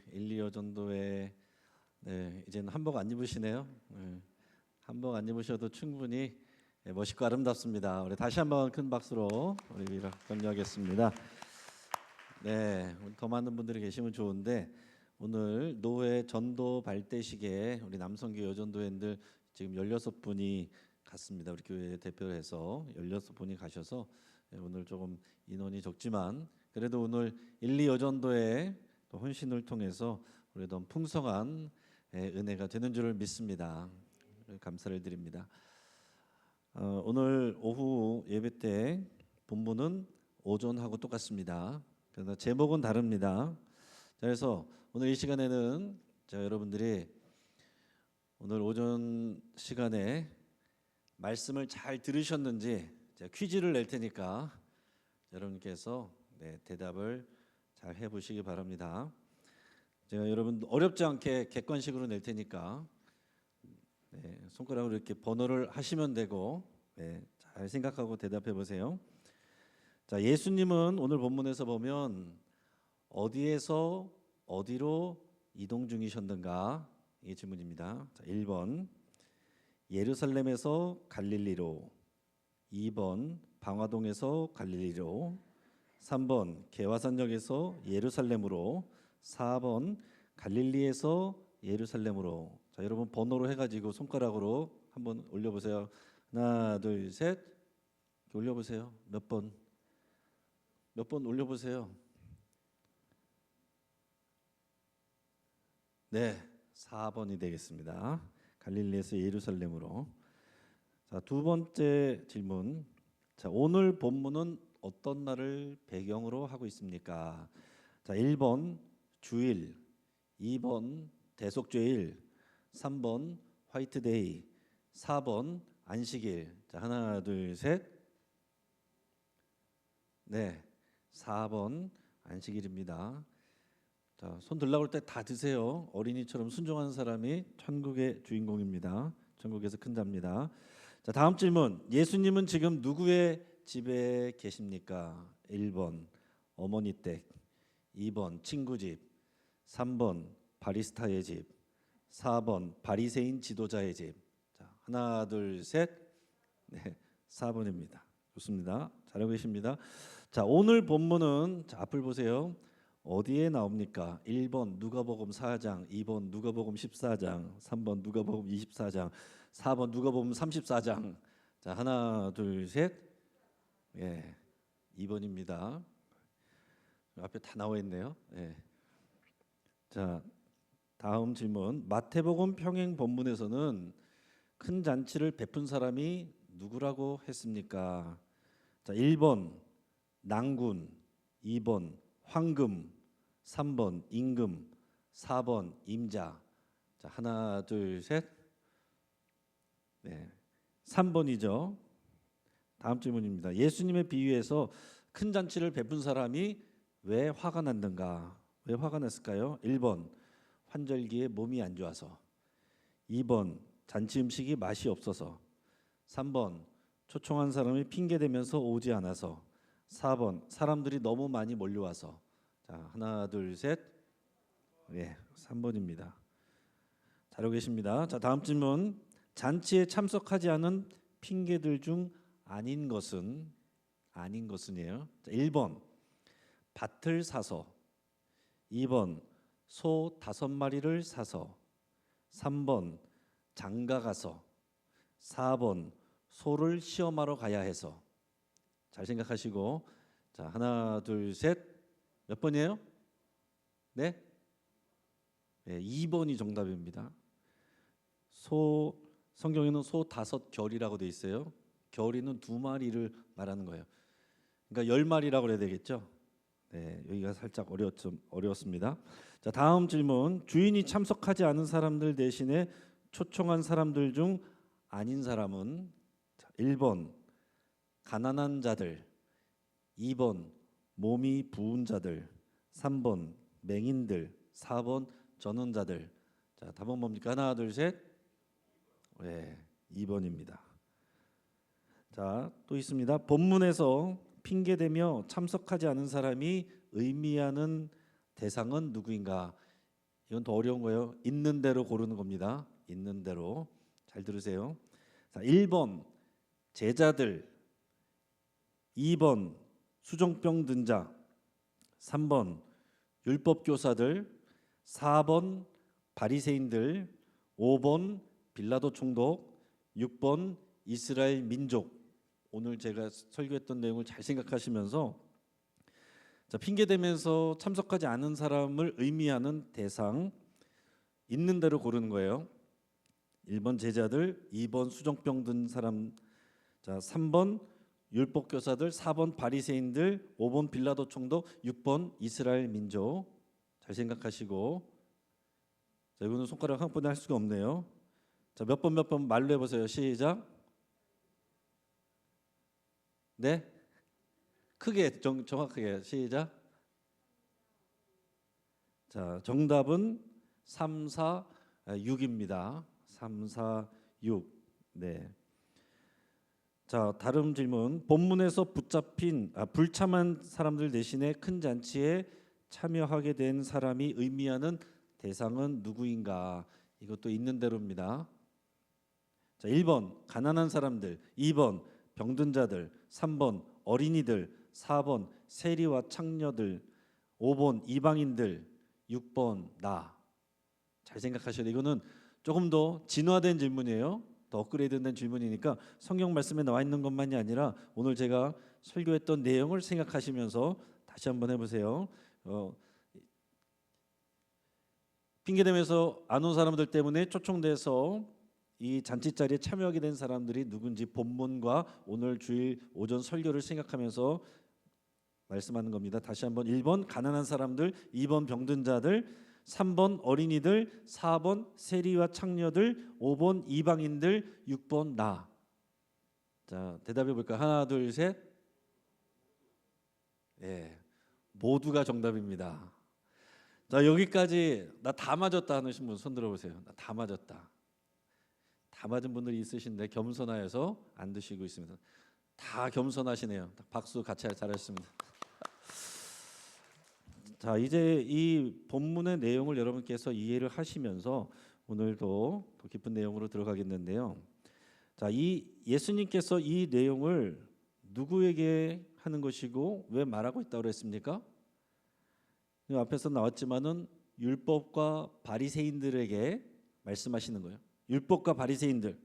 우리 1, 2여 전도회 이제는 한복 안 입으시네요. 한복 안 입으셔도 충분히 멋있고 아름답습니다. 우리 다시 한번 큰 박수로 우리 위로 격려하겠습니다. 더 많은 분들이 계시면 좋은데 오늘 노회 전도 발대식에 우리 남성교 여전도회인들 지금 16분이 갔습니다. 우리 교회 대표를 해서 16분이 가셔서 오늘 조금 인원이 적지만 그래도 오늘 1, 2 여전도회 또 헌신을 통해서 우리 더 풍성한 은혜가 되는 줄을 믿습니다. 감사를 드립니다. 오늘 오후 예배 때 본문은 오전하고 똑같습니다. 그러나 제목은 다릅니다. 그래서 오늘 이 시간에는 여러분들이 오늘 오전 시간에 말씀을 잘 들으셨는지 제가 퀴즈를 낼 테니까 여러분께서 대답을 잘 해보시기 바랍니다. 제가 여러분 어렵지 않게 객관식으로 낼 테니까 손가락으로 이렇게 번호를 하시면 되고 잘 생각하고 대답해 보세요. 자, 예수님은 오늘 본문에서 보면 어디에서 어디로 이동 중이셨는가? 이 질문입니다. 자, 1번 예루살렘에서 갈릴리로, 2번 방화동에서 갈릴리로, 3번 개화산역에서 예루살렘으로, 4번 갈릴리에서 예루살렘으로. 자, 여러분 번호로 해가지고 손가락으로 한번 올려보세요. 하나, 둘, 셋. 올려보세요. 몇 번 올려보세요. 네, 4번이 되겠습니다. 갈릴리에서 예루살렘으로. 자, 두 번째 질문. 자, 오늘 본문은 어떤 날을 배경으로 하고 있습니까? 자, 1번 주일, 2번 대속죄일, 3번 화이트데이, 4번 안식일. 자, 하나, 둘, 셋. 네, 4번 안식일입니다. 자, 손 들라고 할 때 다 드세요. 어린이처럼 순종하는 사람이 천국의 주인공입니다. 천국에서 큰 자입니다. 자, 다음 질문. 예수님은 지금 누구의 집에 계십니까? 1번 어머니 댁, 2번 친구 집, 3번 바리스타의 집, 4번 바리새인 지도자의 집. 자, 하나, 둘, 셋. 네, 4번입니다. 좋습니다. 잘하고 계십니다. 자, 오늘 본문은 자, 앞을 보세요. 어디에 나옵니까? 1번 누가복음 4장, 2번 누가복음 14장, 3번 누가복음 24장, 4번 누가복음 34장. 자, 하나, 둘, 셋. 2번입니다. 앞에 다 나와 있네요. 자, 다음 질문. 마태복음 평행 본문에서는 큰 잔치를 베푼 사람이 누구라고 했습니까? 자, 1번 낭군, 2번 황금, 3번 임금, 4번 임자. 자, 하나, 둘, 셋. 3번이죠. 다음 질문입니다. 예수님의 비유에서 큰 잔치를 베푼 사람이 왜 화가 났는가? 왜 화가 났을까요? 1번 환절기에 몸이 안 좋아서, 2번 잔치 음식이 맛이 없어서, 3번 초청한 사람이 핑계대면서 오지 않아서, 4번 사람들이 너무 많이 몰려와서. 자, 하나, 둘, 셋. 3번입니다. 잘하고 계십니다. 자, 다음 질문. 잔치에 참석하지 않은 핑계들 중 아닌 것은이에요. 자, 1번 밭을 사서, 2번 소 5마리를 사서, 3번 장가 가서, 4번 소를 시험하러 가야 해서. 잘 생각하시고. 자, 하나, 둘, 셋. 몇 번이에요? 네? 2번이 정답입니다. 성경에는 소 5결이라고 돼 있어요. 결이는 2마리를 말하는 거예요. 그러니까 10마리라고 그래야 되겠죠? 여기가 살짝 어려웠습니다. 자, 다음 질문. 주인이 참석하지 않은 사람들 대신에 초청한 사람들 중 아닌 사람은 1번 가난한 자들, 2번 몸이 부은 자들, 3번 맹인들, 4번 전원자들. 자, 답은 뭡니까? 하나, 둘, 셋. 2번입니다. 자, 또 있습니다. 본문에서 핑계대며 참석하지 않은 사람이 의미하는 대상은 누구인가? 이건 더 어려운 거예요. 있는 대로 고르는 겁니다. 있는 대로. 잘 들으세요. 자, 1번 제자들, 2번 수종병 든 자, 3번 율법 교사들, 4번 바리새인들, 5번 빌라도 총독, 6번 이스라엘 민족. 오늘 제가 설교했던 내용을 잘 생각하시면서 자, 핑계 대면서 참석하지 않은 사람을 의미하는 대상 있는 대로 고르는 거예요. 1번 제자들, 2번 수종병 든 사람, 자 3번 율법 교사들, 4번 바리새인들, 5번 빌라도 총독, 6번 이스라엘 민족. 잘 생각하시고 자, 이거는 손가락 한 번에 할 수가 없네요. 자, 몇 번 말로 해보세요. 시작. 네? 크게 정확하게 시작. 자, 정답은 3, 4, 6입니다. 3, 4, 6. 네. 자, 다른 질문. 본문에서 불참한 사람들 대신에 큰 잔치에 참여하게 된 사람이 의미하는 대상은 누구인가? 이것도 있는 대로입니다. 자, 1번 가난한 사람들, 2번 병든 자들, 3번 어린이들, 4번 세리와 창녀들, 5번 이방인들, 6번 나. 잘 생각하셔야 돼요. 이거는 조금 더 진화된 질문이에요. 더 업그레이드된 질문이니까 성경 말씀에 나와 있는 것만이 아니라 오늘 제가 설교했던 내용을 생각하시면서 다시 한번 해보세요. 핑계대면서 안 온 사람들 때문에 초청돼서 이 잔치 자리에 참여하게 된 사람들이 누군지 본문과 오늘 주일 오전 설교를 생각하면서 말씀하는 겁니다. 다시 한번 1번 가난한 사람들, 2번 병든 자들, 3번 어린이들, 4번 세리와 창녀들, 5번 이방인들, 6번 나. 자, 대답해 볼까요? 하나, 둘, 셋. 예, 모두가 정답입니다. 자, 여기까지 나 다 맞았다 하는 분 손 들어보세요. 나 다 맞았다. 다 맞은 분들이 있으신데 겸손하여서 안 드시고 있습니다. 다 겸손하시네요. 박수 같이 잘하셨습니다. 자, 이제 이 본문의 내용을 여러분께서 이해를 하시면서 오늘도 더 깊은 내용으로 들어가겠는데요. 자, 이 예수님께서 이 내용을 누구에게 하는 것이고 왜 말하고 있다고 그랬습니까? 앞에서 나왔지만은 율법과 바리새인들에게 말씀하시는 거예요. 율법과 바리새인들.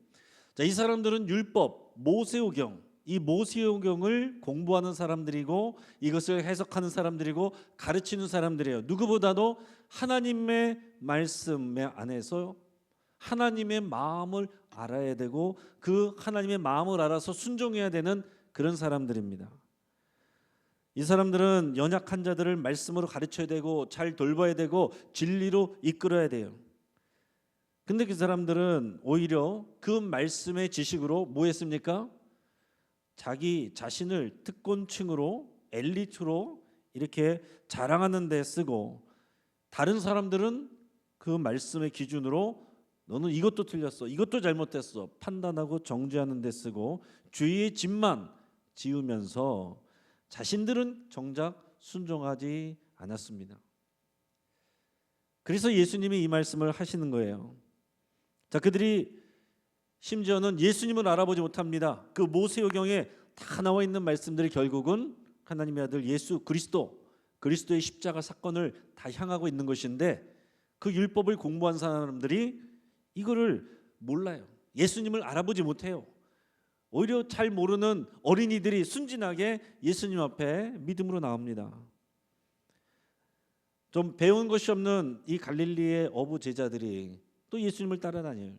자, 이 사람들은 율법, 모세오경, 이 모세오경을 공부하는 사람들이고 이것을 해석하는 사람들이고 가르치는 사람들이에요. 누구보다도 하나님의 말씀 안에서 하나님의 마음을 알아야 되고 그 하나님의 마음을 알아서 순종해야 되는 그런 사람들입니다. 이 사람들은 연약한 자들을 말씀으로 가르쳐야 되고 잘 돌봐야 되고 진리로 이끌어야 돼요. 근데 그 사람들은 오히려 그 말씀의 지식으로 뭐 했습니까? 자기 자신을 특권층으로 엘리트로 이렇게 자랑하는 데 쓰고 다른 사람들은 그 말씀의 기준으로 너는 이것도 틀렸어, 이것도 잘못됐어 판단하고 정죄하는 데 쓰고 주위의 집만 지으면서 자신들은 정작 순종하지 않았습니다. 그래서 예수님이 이 말씀을 하시는 거예요. 자, 그들이 심지어는 예수님을 알아보지 못합니다. 그 모세오경에 다 나와 있는 말씀들이 결국은 하나님의 아들 예수 그리스도의 십자가 사건을 다 향하고 있는 것인데 그 율법을 공부한 사람들이 이거를 몰라요. 예수님을 알아보지 못해요. 오히려 잘 모르는 어린이들이 순진하게 예수님 앞에 믿음으로 나옵니다. 좀 배운 것이 없는 이 갈릴리의 어부 제자들이 또 예수님을 따라다녀요.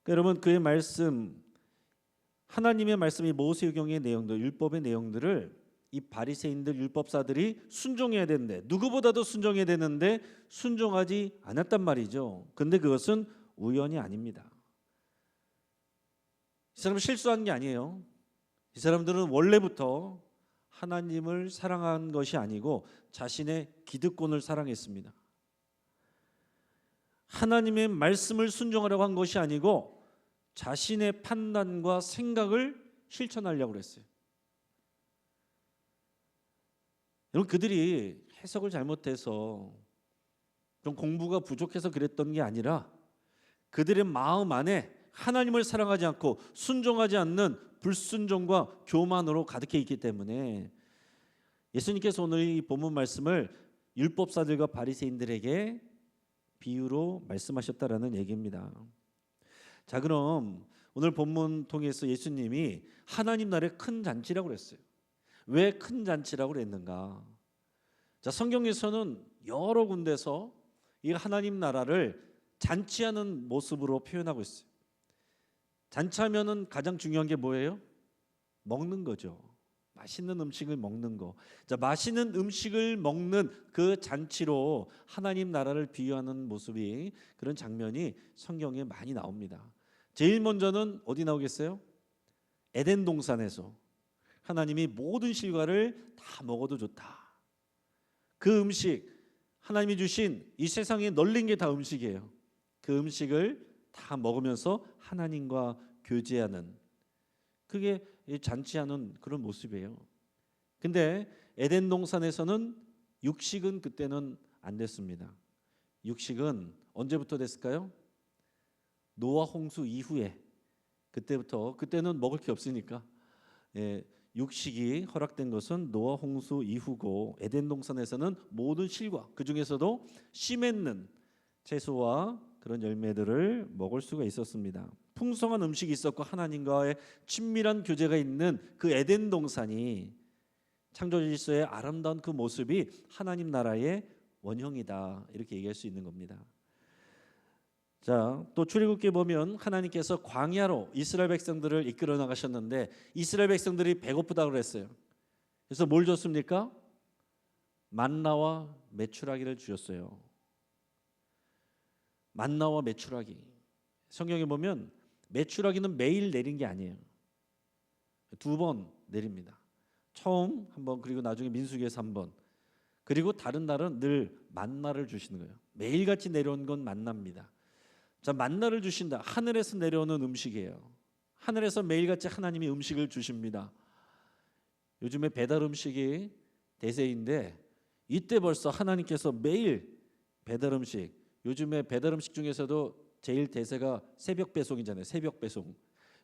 여러분, 그의 말씀, 하나님의 말씀이 모세오경의 내용들, 율법의 내용들을 이 바리새인들 율법사들이 순종해야 되는데 누구보다도 순종해야 되는데 순종하지 않았단 말이죠. 근데 그것은 우연이 아닙니다. 이 사람은 실수한 게 아니에요. 이 사람들은 원래부터 하나님을 사랑한 것이 아니고 자신의 기득권을 사랑했습니다. 하나님의 말씀을 순종하려고 한 것이 아니고 자신의 판단과 생각을 실천하려고 했어요. 여러분, 그들이 해석을 잘못해서 좀 공부가 부족해서 그랬던 게 아니라 그들의 마음 안에 하나님을 사랑하지 않고 순종하지 않는 불순종과 교만으로 가득해 있기 때문에 예수님께서 오늘 이 본문 말씀을 율법사들과 바리새인들에게 비유로 말씀하셨다라는 얘기입니다. 자, 그럼 오늘 본문 통해서 예수님이 하나님 나라의 큰 잔치라고 그랬어요. 왜 큰 잔치라고 그랬는가? 자, 성경에서는 여러 군데서 이 하나님 나라를 잔치하는 모습으로 표현하고 있어요. 잔치하면은 가장 중요한 게 뭐예요? 먹는 거죠. 맛있는 음식을 먹는 거. 자, 맛있는 음식을 먹는 그 잔치로 하나님 나라를 비유하는 모습이, 그런 장면이 성경에 많이 나옵니다. 제일 먼저는 어디 나오겠어요? 에덴 동산에서 하나님이 모든 실과를 다 먹어도 좋다. 그 음식, 하나님이 주신 이 세상에 널린 게 다 음식이에요. 그 음식을 다 먹으면서 하나님과 교제하는, 그게 잔치하는 그런 모습이에요. 근데 에덴 동산에서는 육식은 그때는 안 됐습니다. 육식은 언제부터 됐을까요? 노아 홍수 이후에, 그때는 먹을 게 없으니까 육식이 허락된 것은 노아 홍수 이후고, 에덴 동산에서는 모든 실과, 그 중에서도 씨 맺는 채소와 그런 열매들을 먹을 수가 있었습니다. 풍성한 음식이 있었고 하나님과의 친밀한 교제가 있는 그 에덴 동산이 창조 질서의 아름다운 그 모습이 하나님 나라의 원형이다, 이렇게 얘기할 수 있는 겁니다. 자, 또 출애굽기에 보면 하나님께서 광야로 이스라엘 백성들을 이끌어 나가셨는데 이스라엘 백성들이 배고프다고 그랬어요. 그래서 뭘 줬습니까? 만나와 메추라기를 주셨어요. 만나와 메추라기. 성경에 보면 메추라기는 매일 내린 게 아니에요. 2번 내립니다. 처음 한 번, 그리고 나중에 민수기에서 한 번, 그리고 다른 날은 늘 만나를 주시는 거예요. 매일같이 내려온 건 만나입니다. 자, 만나를 주신다. 하늘에서 내려오는 음식이에요. 하늘에서 매일같이 하나님이 음식을 주십니다. 요즘에 배달 음식이 대세인데 이때 벌써 하나님께서 매일 배달 음식, 요즘에 배달 음식 중에서도 제일 대세가 새벽 배송이잖아요. 새벽 배송.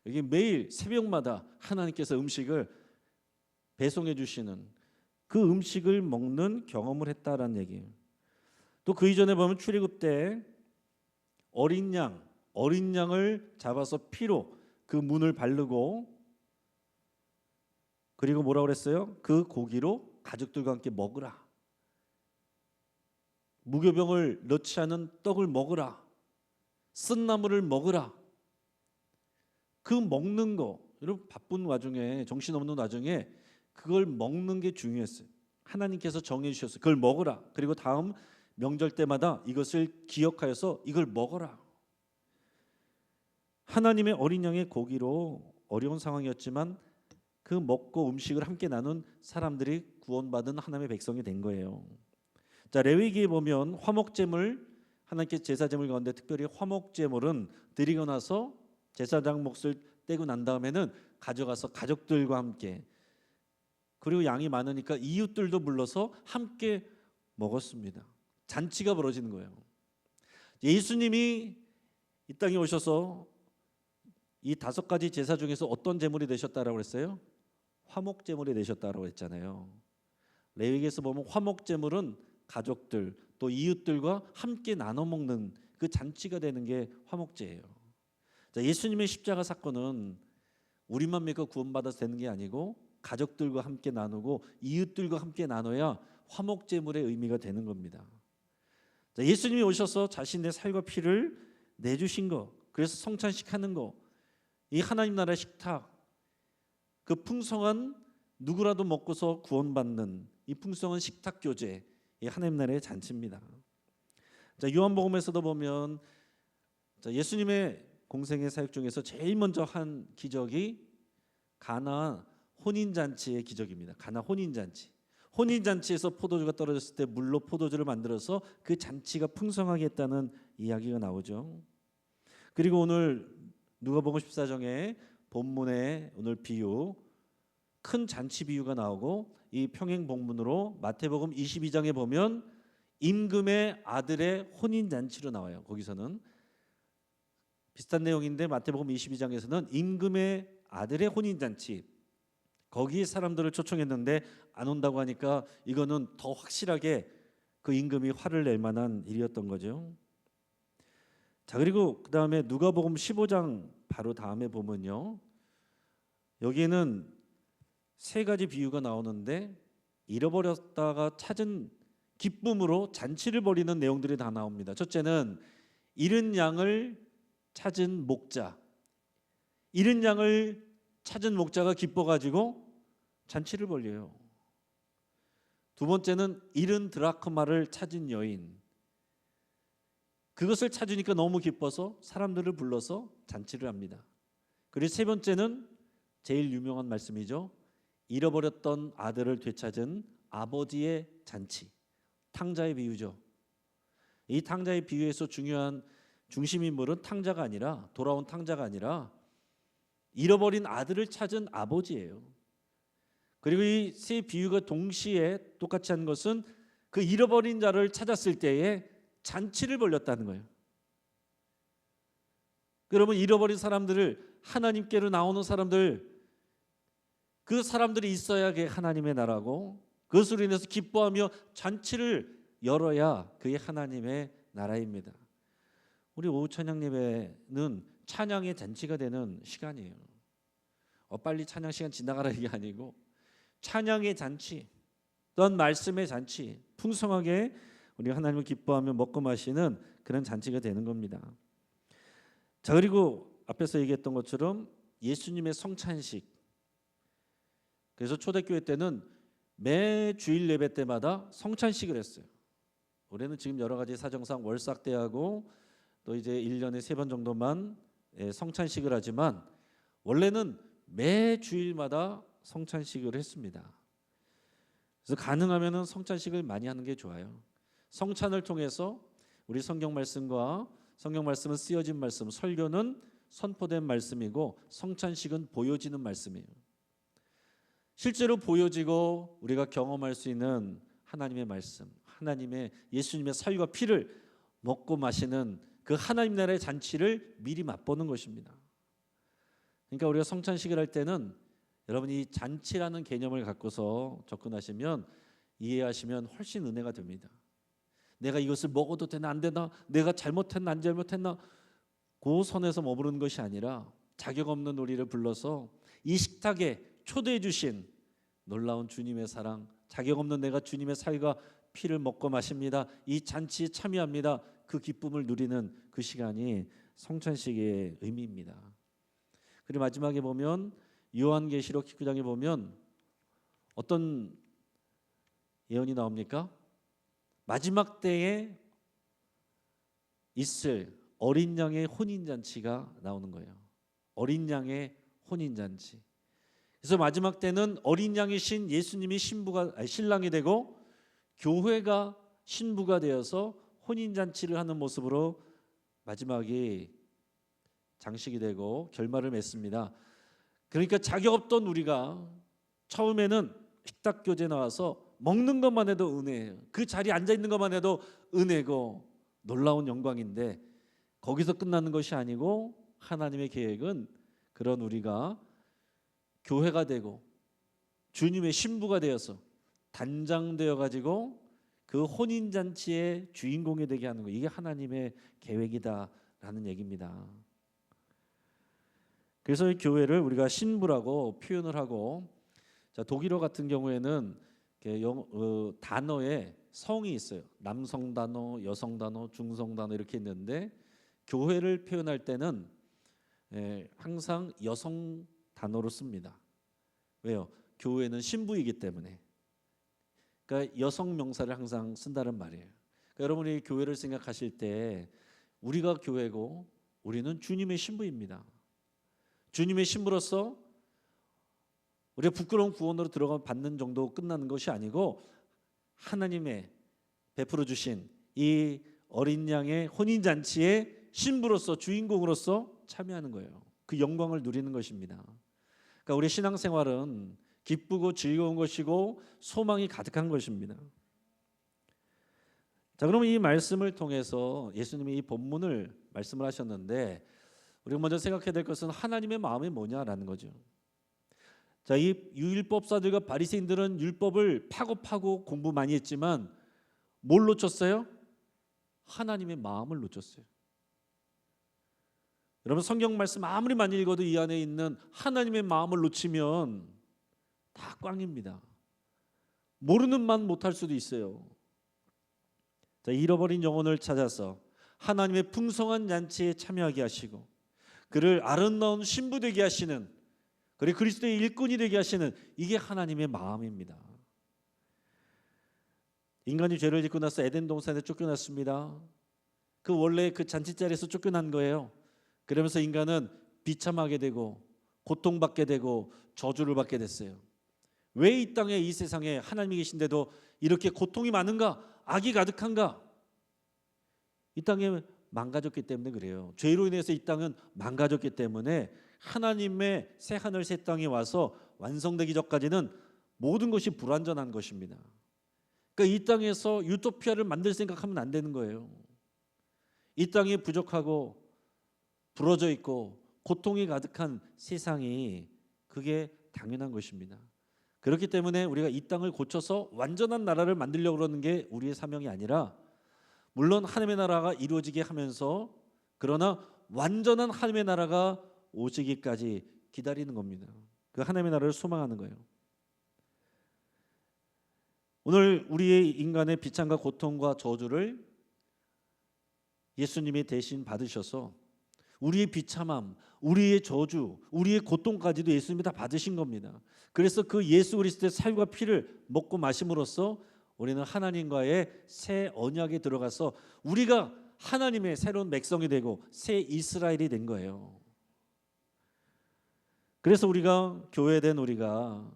여기 매일 새벽마다 하나님께서 음식을 배송해 주시는, 그 음식을 먹는 경험을 했다라는 얘기예요. 또 그 이전에 보면 출애굽 때 어린 양을 잡아서 피로 그 문을 바르고, 그리고 뭐라고 그랬어요? 그 고기로 가족들과 함께 먹으라. 무교병을 넣지 않은 떡을 먹으라. 쓴 나물을 먹으라. 그 먹는 거, 여러분 바쁜 와중에, 정신없는 와중에 그걸 먹는 게 중요했어요. 하나님께서 정해 주셨어요. 그걸 먹으라. 그리고 다음 명절 때마다 이것을 기억하여서 이걸 먹어라. 하나님의 어린 양의 고기로 어려운 상황이었지만 그 먹고 음식을 함께 나눈 사람들이 구원받은 하나님의 백성이 된 거예요. 자, 레위기에 보면 화목제물, 하나님께 제사제물 가운데 특별히 화목제물은 드리고 나서 제사장 몫을 떼고 난 다음에는 가져가서 가족들과 함께, 그리고 양이 많으니까 이웃들도 불러서 함께 먹었습니다. 잔치가 벌어지는 거예요. 예수님이 이 땅에 오셔서 이 5가지 제사 중에서 어떤 제물이 되셨다라고 했어요? 화목제물이 되셨다라고 했잖아요. 레위기에서 보면 화목제물은 가족들 또 이웃들과 함께 나눠 먹는 그 잔치가 되는 게 화목제예요. 자, 예수님의 십자가 사건은 우리만 믿고 구원받아서 되는 게 아니고 가족들과 함께 나누고 이웃들과 함께 나눠야 화목제물의 의미가 되는 겁니다. 자, 예수님이 오셔서 자신의 살과 피를 내주신 거, 그래서 성찬식 하는 거, 이 하나님 나라의 식탁, 그 풍성한, 누구라도 먹고서 구원받는 이 풍성한 식탁 교제, 이 하나님 나라의 잔치입니다. 자, 요한복음에서도 보면, 자, 예수님의 공생의 사역 중에서 제일 먼저 한 기적이 가나 혼인잔치의 기적입니다. 가나 혼인잔치. 혼인잔치에서 포도주가 떨어졌을 때 물로 포도주를 만들어서 그 잔치가 풍성하게 했다는 이야기가 나오죠. 그리고 오늘 누가복음 14장에 본문에 오늘 비유, 큰 잔치 비유가 나오고, 이 평행 본문으로 마태복음 22장에 보면 임금의 아들의 혼인 잔치로 나와요. 거기서는 비슷한 내용인데 마태복음 22장에서는 임금의 아들의 혼인 잔치, 거기 사람들을 초청했는데 안 온다고 하니까 이거는 더 확실하게 그 임금이 화를 낼 만한 일이었던 거죠. 자, 그리고 그 다음에 누가복음 15장 바로 다음에 보면요, 여기에는 세 가지 비유가 나오는데 잃어버렸다가 찾은 기쁨으로 잔치를 벌이는 내용들이 다 나옵니다. 첫째는 잃은 양을 찾은 목자, 잃은 양을 찾은 목자가 기뻐가지고 잔치를 벌려요. 두 번째는 잃은 드라크마를 찾은 여인, 그것을 찾으니까 너무 기뻐서 사람들을 불러서 잔치를 합니다. 그리고 세 번째는 제일 유명한 말씀이죠. 잃어버렸던 아들을 되찾은 아버지의 잔치, 탕자의 비유죠. 이 탕자의 비유에서 중요한 중심 인물은 탕자가 아니라, 돌아온 탕자가 아니라 잃어버린 아들을 찾은 아버지예요. 그리고 이 세 비유가 동시에 똑같이 한 것은 그 잃어버린 자를 찾았을 때에 잔치를 벌였다는 거예요. 여러분, 잃어버린 사람들을, 하나님께로 나오는 사람들, 그 사람들이 있어야 그게 하나님의 나라고, 그것으로 인해서 기뻐하며 잔치를 열어야 그게 하나님의 나라입니다. 우리 오후 찬양 예배는 찬양의 잔치가 되는 시간이에요. 빨리 찬양 시간 지나가라 이게 아니고 찬양의 잔치, 또한 말씀의 잔치, 풍성하게 우리 하나님을 기뻐하며 먹고 마시는 그런 잔치가 되는 겁니다. 자, 그리고 앞에서 얘기했던 것처럼 예수님의 성찬식, 그래서 초대교회 때는 매 주일 예배 때마다 성찬식을 했어요. 올해는 지금 여러 가지 사정상 월삭대하고 또 이제 1년에 3번 정도만 성찬식을 하지만 원래는 매 주일마다 성찬식을 했습니다. 그래서 가능하면은 성찬식을 많이 하는 게 좋아요. 성찬을 통해서 우리 성경 말씀과 성경 말씀은 쓰여진 말씀, 설교는 선포된 말씀이고 성찬식은 보여지는 말씀이에요. 실제로 보여지고 우리가 경험할 수 있는 하나님의 말씀, 하나님의 예수님의 사유와 피를 먹고 마시는 그 하나님 나라의 잔치를 미리 맛보는 것입니다. 그러니까 우리가 성찬식을 할 때는 여러분이 이 잔치라는 개념을 갖고서 접근하시면, 이해하시면 훨씬 은혜가 됩니다. 내가 이것을 먹어도 되나 안 되나, 내가 잘못했나 안 잘못했나, 그 선에서 머무르는 것이 아니라 자격 없는 우리를 불러서 이 식탁에 초대해 주신 놀라운 주님의 사랑, 자격 없는 내가 주님의 살과 피를 먹고 마십니다. 이 잔치에 참여합니다. 그 기쁨을 누리는 그 시간이 성찬식의 의미입니다. 그리고 마지막에 보면 요한계시록 19장에 보면 어떤 예언이 나옵니까? 마지막 때에 있을 어린 양의 혼인잔치가 나오는 거예요. 어린 양의 혼인잔치. 그래서 마지막 때는 어린 양이신 예수님이 신랑이 되고 교회가 신부가 되어서 혼인잔치를 하는 모습으로 마지막이 장식이 되고 결말을 맺습니다. 그러니까 자격 없던 우리가 처음에는 식탁 교제 나와서 먹는 것만 해도 은혜예요. 그 자리에 앉아 있는 것만 해도 은혜고 놀라운 영광인데, 거기서 끝나는 것이 아니고 하나님의 계획은 그런 우리가 교회가 되고 주님의 신부가 되어서 단장되어 가지고 그 혼인잔치의 주인공이 되게 하는 거, 이게 하나님의 계획이다라는 얘기입니다. 그래서 이 교회를 우리가 신부라고 표현을 하고, 자, 독일어 같은 경우에는 단어에 성이 있어요. 남성 단어, 여성 단어, 중성 단어 이렇게 있는데 교회를 표현할 때는 항상 여성 단어로 씁니다. 왜요? 교회는 신부이기 때문에. 그러니까 여성 명사를 항상 쓴다는 말이에요. 그러니까 여러분이 교회를 생각하실 때 우리가 교회고 우리는 주님의 신부입니다. 주님의 신부로서 우리가 부끄러운 구원으로 들어가 받는 정도 끝나는 것이 아니고 하나님의 베풀어 주신 이 어린 양의 혼인잔치의 신부로서, 주인공으로서 참여하는 거예요. 그 영광을 누리는 것입니다. 그러니까 우리 신앙생활은 기쁘고 즐거운 것이고 소망이 가득한 것입니다. 자, 그러면 이 말씀을 통해서 예수님이 이 본문을 말씀을 하셨는데 우리가 먼저 생각해야 될 것은 하나님의 마음이 뭐냐라는 거죠. 자, 이 율법사들과 바리새인들은 율법을 파고 공부 많이 했지만 뭘 놓쳤어요? 하나님의 마음을 놓쳤어요. 여러분, 성경 말씀 아무리 많이 읽어도 이 안에 있는 하나님의 마음을 놓치면 다 꽝입니다. 모르는 만 못할 수도 있어요. 자, 잃어버린 영혼을 찾아서 하나님의 풍성한 잔치에 참여하게 하시고 그를 아름다운 신부 되게 하시는, 그리고 그리스도의 일꾼이 되게 하시는, 이게 하나님의 마음입니다. 인간이 죄를 짓고 나서 에덴 동산에 쫓겨났습니다. 그 원래 그 잔치자리에서 쫓겨난 거예요. 그러면서 인간은 비참하게 되고 고통받게 되고 저주를 받게 됐어요. 왜 이 땅에, 이 세상에 하나님이 계신데도 이렇게 고통이 많은가? 악이 가득한가? 이 땅에 망가졌기 때문에 그래요. 죄로 인해서 이 땅은 망가졌기 때문에 하나님의 새 하늘 새 땅에 와서 완성되기 전까지는 모든 것이 불완전한 것입니다. 그러니까 이 땅에서 유토피아를 만들 생각하면 안 되는 거예요. 이 땅이 부족하고 부러져 있고 고통이 가득한 세상이, 그게 당연한 것입니다. 그렇기 때문에 우리가 이 땅을 고쳐서 완전한 나라를 만들려고 그러는 게 우리의 사명이 아니라, 물론 하나님의 나라가 이루어지게 하면서, 그러나 완전한 하나님의 나라가 오시기까지 기다리는 겁니다. 그 하나님의 나라를 소망하는 거예요. 오늘 우리의 인간의 비참과 고통과 저주를 예수님이 대신 받으셔서 우리의 비참함, 우리의 저주, 우리의 고통까지도 예수님이 다 받으신 겁니다. 그래서 그 예수 그리스도의 살과 피를 먹고 마심으로써 우리는 하나님과의 새 언약에 들어가서 우리가 하나님의 새로운 백성이 되고 새 이스라엘이 된 거예요. 그래서 우리가 교회된 우리가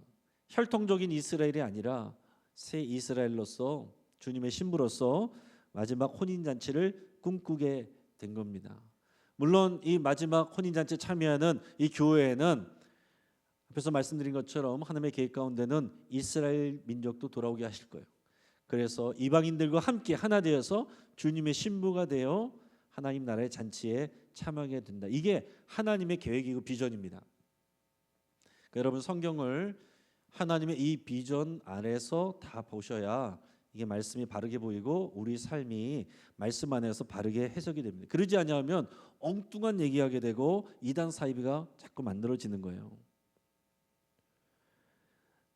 혈통적인 이스라엘이 아니라 새 이스라엘로서, 주님의 신부로서 마지막 혼인잔치를 꿈꾸게 된 겁니다. 물론 이 마지막 혼인잔치에 참여하는 이 교회에는 앞에서 말씀드린 것처럼 하나님의 계획 가운데는 이스라엘 민족도 돌아오게 하실 거예요. 그래서 이방인들과 함께 하나 되어서 주님의 신부가 되어 하나님 나라의 잔치에 참여하게 된다. 이게 하나님의 계획이고 비전입니다. 그러니까 여러분, 성경을 하나님의 이 비전 안에서 다 보셔야 이게 말씀이 바르게 보이고 우리 삶이 말씀 안에서 바르게 해석이 됩니다. 그러지 않으면 엉뚱한 얘기하게 되고 이단 사이비가 자꾸 만들어지는 거예요.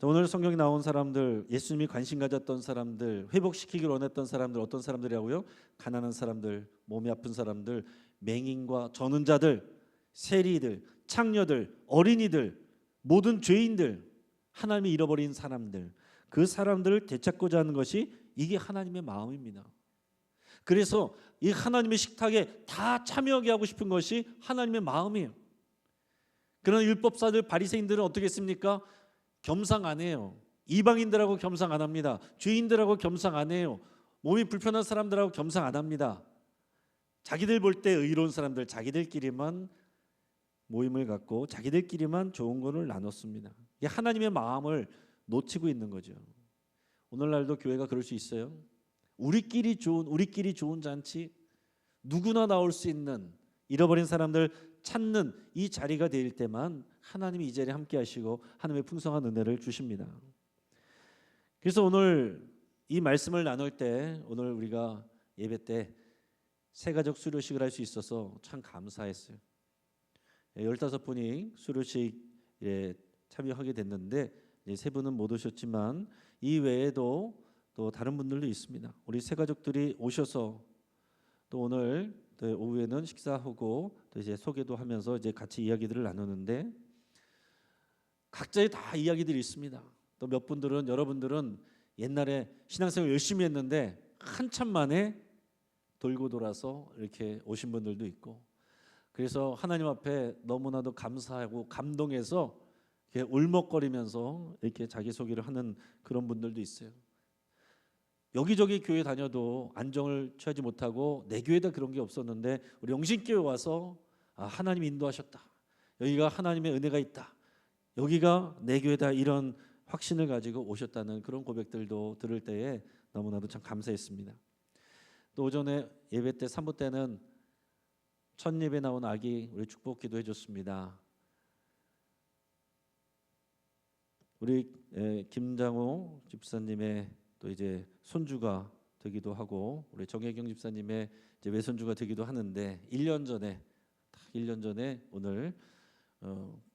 오늘 성경에 나온 사람들, 예수님이 관심 가졌던 사람들, 회복시키기를 원했던 사람들, 어떤 사람들이라고요? 가난한 사람들, 몸이 아픈 사람들, 맹인과 저는 자들, 세리들, 창녀들, 어린이들, 모든 죄인들, 하나님이 잃어버린 사람들, 그 사람들을 되찾고자 하는 것이, 이게 하나님의 마음입니다. 그래서 이 하나님의 식탁에 다 참여하게 하고 싶은 것이 하나님의 마음이에요. 그러나 율법사들, 바리새인들은 어떻게 했습니까? 겸상 안 해요. 이방인들하고 겸상 안 합니다. 죄인들하고 겸상 안 해요. 몸이 불편한 사람들하고 겸상 안 합니다. 자기들 볼 때 의로운 사람들, 자기들끼리만 모임을 갖고 자기들끼리만 좋은 것을 나눴습니다. 이게 하나님의 마음을 놓치고 있는 거죠. 오늘날도 교회가 그럴 수 있어요. 우리끼리 좋은 잔치, 누구나 나올 수 있는, 잃어버린 사람들 찾는 이 자리가 될 때만 하나님이 이 자리에 함께 하시고 하나님의 풍성한 은혜를 주십니다. 그래서 오늘 이 말씀을 나눌 때, 오늘 우리가 예배 때 새가족 수료식을 할 수 있어서 참 감사했어요. 15분이 수료식에 참여하게 됐는데 세 분은 못 오셨지만 이 외에도 또 다른 분들도 있습니다. 우리 새가족들이 오셔서 또 오늘 또 오후에는 식사하고 또 이제 소개도 하면서 이제 같이 이야기들을 나누는데, 각자의 다 이야기들이 있습니다. 또 몇 분들은, 여러분들은 옛날에 신앙생활 열심히 했는데 한참 만에 돌고 돌아서 이렇게 오신 분들도 있고, 그래서 하나님 앞에 너무나도 감사하고 감동해서 이렇게 울먹거리면서 이렇게 자기소개를 하는 그런 분들도 있어요. 여기저기 교회 다녀도 안정을 취하지 못하고 내 교회다 그런 게 없었는데 우리 영신교회 와서 하나님이 인도하셨다, 여기가 하나님의 은혜가 있다, 여기가 내 교회다, 이런 확신을 가지고 오셨다는 그런 고백들도 들을 때에 너무나도 참 감사했습니다. 또 오전에 예배 때 3부 때는 첫 예배 나온 아기 우리 축복 기도해 줬습니다. 우리 김장호 집사님의 또 이제 손주가 되기도 하고 우리 정혜경 집사님의 이제 외손주가 되기도 하는데 1년 전에 딱 1년 전에 오늘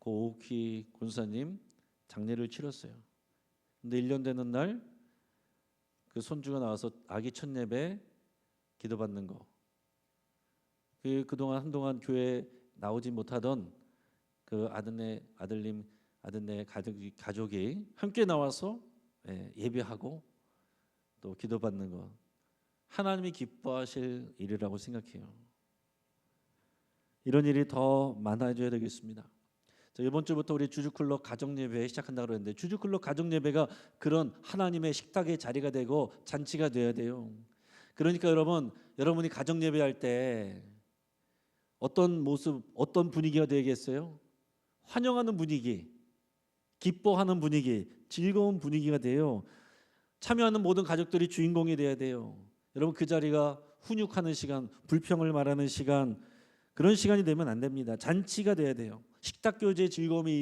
고옥희 군사님 장례를 치렀어요. 근데 1년 되는 날 그 손주가 나와서 아기 첫 예배 기도받는 거. 그동안 한동안 교회 나오지 못하던 그 아들네 가족이 함께 나와서 예배하고 또 기도받는 거 하나님이 기뻐하실 일이라고 생각해요. 이런 일이 더 많아져야 되겠습니다. 이번 주부터 우리 주주클럽 가정예배 시작한다고 그랬는데 주주클럽 가정예배가 그런 하나님의 식탁의 자리가 되고 잔치가 되어야 돼요. 그러니까 여러분이 가정예배할 때 어떤 모습, 어떤 분위기가 되겠어요? 환영하는 분위기, 기뻐하는 분위기, 즐거운 분위기가 돼요. 참여하는 모든 가족들이 주인공이 돼야 돼요. 여러분 그 자리가 훈육하는 시간, 불평을 말하는 시간, 그런 시간이 되면 안 됩니다. 잔치가 돼야 돼요. 식탁 교제의 즐거움이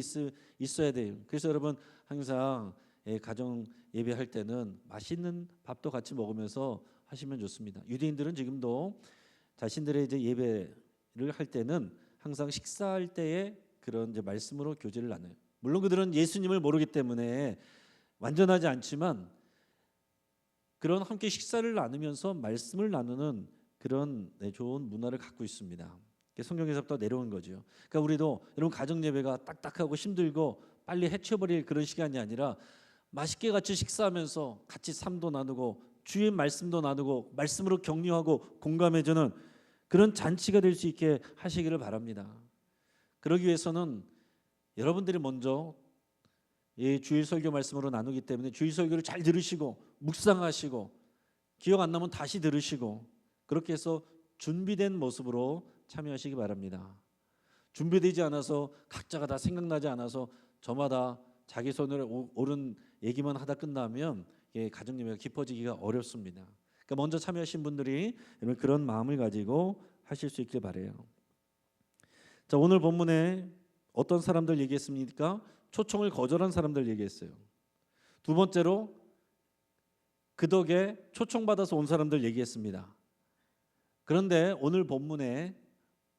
있어야 돼요. 그래서 여러분 항상 가정 예배할 때는 맛있는 밥도 같이 먹으면서 하시면 좋습니다. 유대인들은 지금도 자신들의 이제 예배를 할 때는 항상 식사할 때에 그런 이제 말씀으로 교제를 나눠요. 물론 그들은 예수님을 모르기 때문에 완전하지 않지만 그런 함께 식사를 나누면서 말씀을 나누는 그런 좋은 문화를 갖고 있습니다. 성경에서부터 내려온 거죠. 그러니까 우리도 여러분 가정 예배가 딱딱하고 힘들고 빨리 해쳐버릴 그런 시간이 아니라 맛있게 같이 식사하면서 같이 삶도 나누고 주의 말씀도 나누고 말씀으로 격려하고 공감해주는 그런 잔치가 될 수 있게 하시기를 바랍니다. 그러기 위해서는 여러분들이 먼저 주일 설교 말씀으로 나누기 때문에 주일 설교를 잘 들으시고 묵상하시고 기억 안 나면 다시 들으시고 그렇게 해서 준비된 모습으로 참여하시기 바랍니다. 준비되지 않아서 각자가 다 생각나지 않아서 저마다 자기 손을 옳은 얘기만 하다 끝나면 가정예배가 깊어지기가 어렵습니다. 그러니까 먼저 참여하신 분들이 그런 마음을 가지고 하실 수 있길 바라요. 자, 오늘 본문에 어떤 사람들 얘기했습니까? 초청을 거절한 사람들 얘기했어요. 두 번째로 그 덕에 초청받아서 온 사람들 얘기했습니다. 그런데 오늘 본문에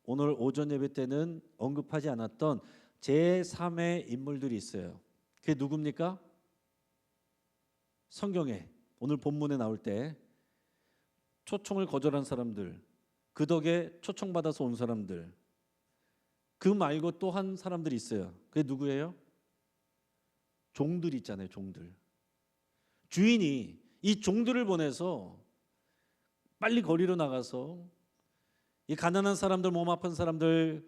오늘 오전 예배 때는 언급하지 않았던 제3의 인물들이 있어요. 그게 누굽니까? 성경에 오늘 본문에 나올 때 초청을 거절한 사람들, 그 덕에 초청받아서 온 사람들, 그 말고 또 한 사람들이 있어요. 그게 누구예요? 종들 있잖아요. 종들. 주인이 이 종들을 보내서 빨리 거리로 나가서 이 가난한 사람들, 몸 아픈 사람들,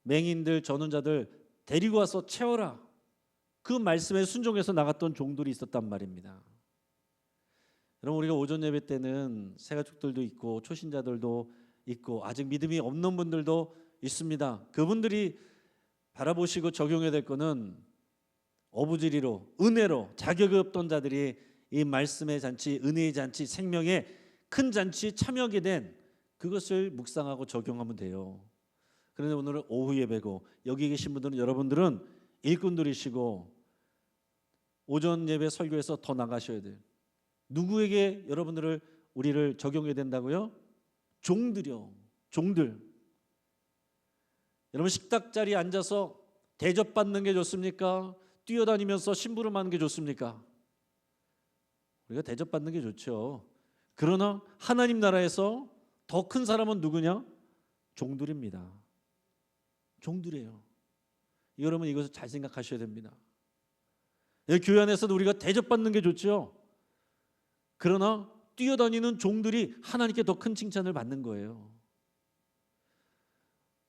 맹인들, 전원자들 데리고 와서 채워라. 그 말씀에 순종해서 나갔던 종들이 있었단 말입니다. 여러분 우리가 오전 예배 때는 새가족들도 있고 초신자들도 있고 아직 믿음이 없는 분들도 있습니다. 그분들이 바라보시고 적용해야 될 거는 어부지리로 은혜로 자격이 없던 자들이 이 말씀의 잔치, 은혜의 잔치, 생명의 큰 잔치에 참여하게 된 그것을 묵상하고 적용하면 돼요. 그런데 오늘은 오후 예배고 여기 계신 분들은 여러분들은 일꾼들이시고 오전 예배 설교에서 더 나가셔야 돼요. 누구에게 우리를 적용해야 된다고요? 종들이요. 종들. 여러분 식탁 자리에 앉아서 대접받는 게 좋습니까? 뛰어다니면서 심부름하는 게 좋습니까? 우리가 대접받는 게 좋죠. 그러나 하나님 나라에서 더 큰 사람은 누구냐? 종들입니다. 종들이에요. 여러분 이것을 잘 생각하셔야 됩니다. 교회 안에서도 우리가 대접받는 게 좋죠. 그러나 뛰어다니는 종들이 하나님께 더 큰 칭찬을 받는 거예요.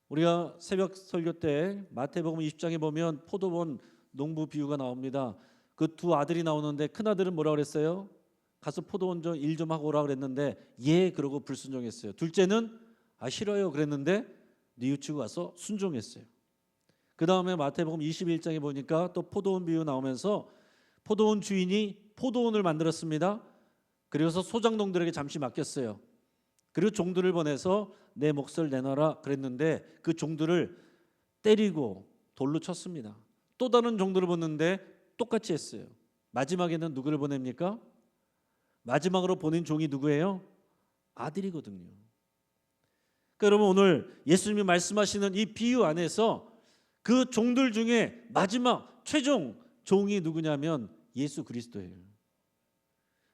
우리가 새벽 설교 때 마태복음 20장에 보면 포도원 농부 비유가 나옵니다. 그 두 아들이 나오는데 큰 아들은 뭐라고 그랬어요? 가서 포도원 좀 일 좀 하고 오라 그랬는데 예 그러고 불순종했어요. 둘째는 싫어요 그랬는데 뉘우치고 가서 순종했어요. 그 다음에 마태복음 21장에 보니까 또 포도원 비유 나오면서 포도원 주인이 포도원을 만들었습니다. 그래서 소장농들에게 잠시 맡겼어요. 그리고 종들을 보내서 내 몫을 내놔라 그랬는데 그 종들을 때리고 돌로 쳤습니다. 또 다른 종들을 보냈는데 똑같이 했어요. 마지막에는 누구를 보냅니까? 마지막으로 보낸 종이 누구예요? 아들이거든요. 그러니까 여러분, 오늘 예수님이 말씀하시는 이 비유 안에서 그 종들 중에 마지막 최종 종이 누구냐면 예수 그리스도예요.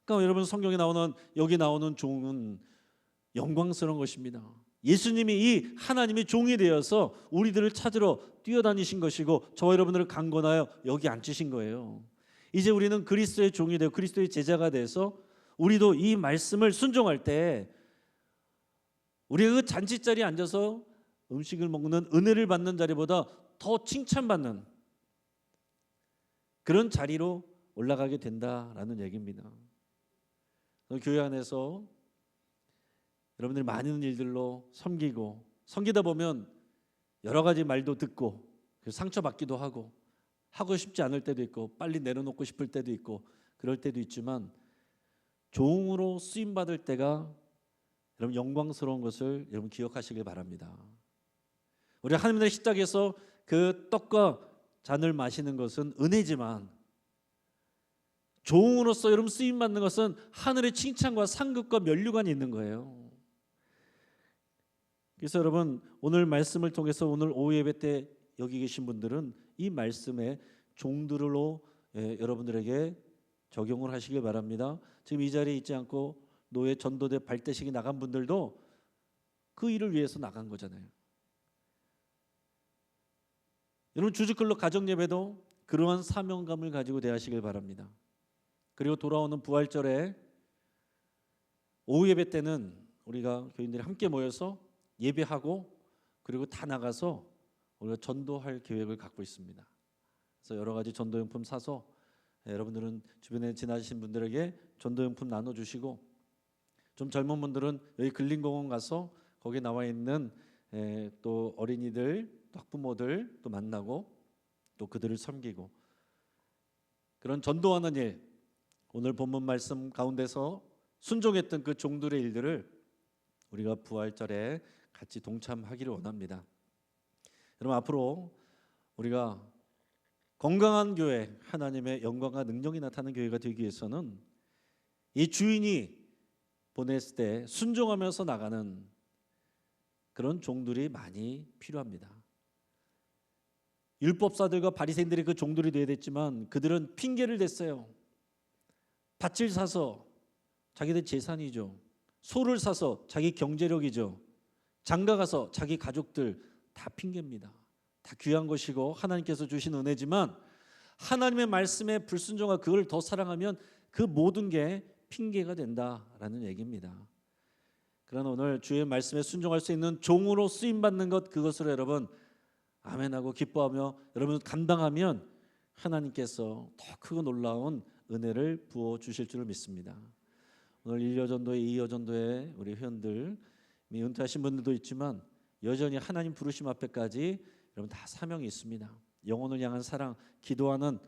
그러니까 여러분, 성경에 나오는, 여기 나오는 종은 영광스러운 것입니다. 예수님이 이 하나님의 종이 되어서 우리들을 찾으러 뛰어다니신 것이고 저와 여러분들을 강권하여 여기 앉히신 거예요. 이제 우리는 그리스도의 종이 되어 그리스도의 제자가 돼서 우리도 이 말씀을 순종할 때 우리가 그 잔치자리에 앉아서 음식을 먹는, 은혜를 받는 자리보다 더 칭찬받는 그런 자리로 올라가게 된다라는 얘기입니다. 교회 안에서 여러분들이 많은 일들로 섬기다 보면 여러 가지 말도 듣고 상처받기도 하고 싶지 않을 때도 있고 빨리 내려놓고 싶을 때도 있고 그럴 때도 있지만 종으로 쓰임받을 때가 여러분 영광스러운 것을 여러분 기억하시길 바랍니다. 우리 하나님의 십자가에서 그 떡과 잔을 마시는 것은 은혜지만 종으로서 여러분 쓰임받는 것은 하늘의 칭찬과 상급과 면류관이 있는 거예요. 그래서 여러분, 오늘 말씀을 통해서 오늘 오후 예배 때 여기 계신 분들은 이 말씀의 종들로 여러분들에게 적용을 하시길 바랍니다. 지금 이 자리에 있지 않고 노예 전도대 발대식이 나간 분들도 그 일을 위해서 나간 거잖아요. 여러분, 주주클럽 가정예배도 그러한 사명감을 가지고 대하시길 바랍니다. 그리고 돌아오는 부활절에 오후 예배 때는 우리가 교인들이 함께 모여서 예배하고 그리고 다 나가서 우리가 전도할 계획을 갖고 있습니다. 그래서 여러 가지 전도용품 사서 여러분들은 주변에 지나신 분들에게 전도용품 나눠주시고, 좀 젊은 분들은 여기 근린공원 가서 거기에 나와 있는 또 어린이들, 또 학부모들 또 만나고 또 그들을 섬기고, 그런 전도하는 일, 오늘 본문 말씀 가운데서 순종했던 그 종들의 일들을 우리가 부활절에 같이 동참하기를 원합니다. 여러분, 앞으로 우리가 건강한 교회, 하나님의 영광과 능력이 나타나는 교회가 되기 위해서는 이 주인이 보냈을 때 순종하면서 나가는 그런 종들이 많이 필요합니다. 율법사들과 바리새인들이 그 종들이 되어야 됐지만 그들은 핑계를 댔어요. 밭을 사서 자기들 재산이죠. 소를 사서 자기 경제력이죠. 장가 가서 자기 가족들, 다 핑계입니다. 다 귀한 것이고 하나님께서 주신 은혜지만 하나님의 말씀에 불순종하고 그걸 더 사랑하면 그 모든 게 핑계가 된다라는 얘기입니다. 그러나 오늘 주의 말씀에 순종할 수 있는 종으로 쓰임받는 것, 그것으로 여러분 아멘하고 기뻐하며 여러분 감당하면 하나님께서 더 크고 놀라운 은혜를 부어주실 줄을 믿습니다. 오늘 1여전도에 2여전도에 우리 회원들 은퇴하신 분들도 있지만 여전히 하나님 부르심 앞에까지 여러분 다 사명이 있습니다. 영혼을 향한 사랑, 기도하는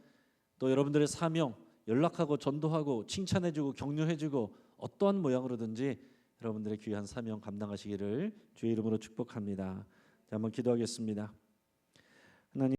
또 여러분들의 사명, 연락하고 전도하고 칭찬해주고 격려해주고 어떠한 모양으로든지 여러분들의 귀한 사명 감당하시기를 주의 이름으로 축복합니다. 한번 기도하겠습니다.